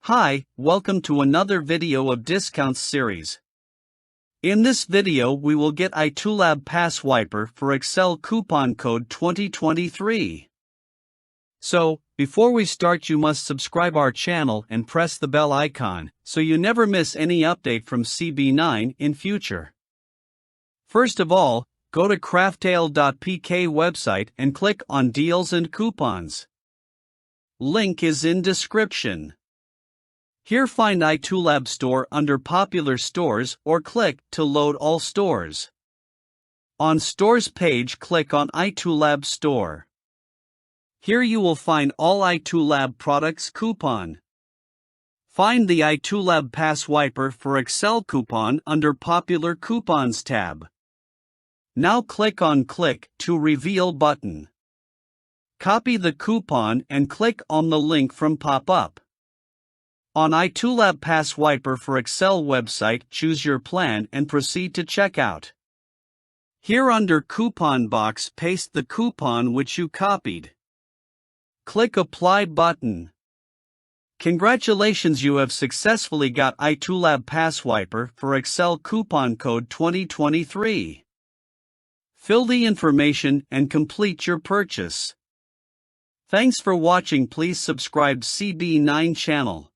Hi, welcome to another video of Discounts series. In this video we will get iToolab PassWiper for Excel coupon code 2023. So, before we start you must subscribe our channel and press the bell icon so you never miss any update from CB9 in future. First of all, go to craftail.pk website and click on Deals and Coupons. Link is in description. Here find iToolab Store under Popular Stores or click to load all stores. On Stores page click on iToolab Store. Here you will find all iToolab products coupon. Find the iToolab PassWiper for Excel coupon under Popular Coupons tab. Now click on Click to Reveal button. Copy the coupon and click on the link from pop-up. On iToolab PassWiper for Excel website choose your plan and proceed to checkout. Here under Coupon box paste the coupon which you copied. Click Apply button. Congratulations, you have successfully got iToolab PassWiper for Excel coupon code 2023. Fill the information and complete your purchase. Thanks for watching. Please subscribe CB9 channel.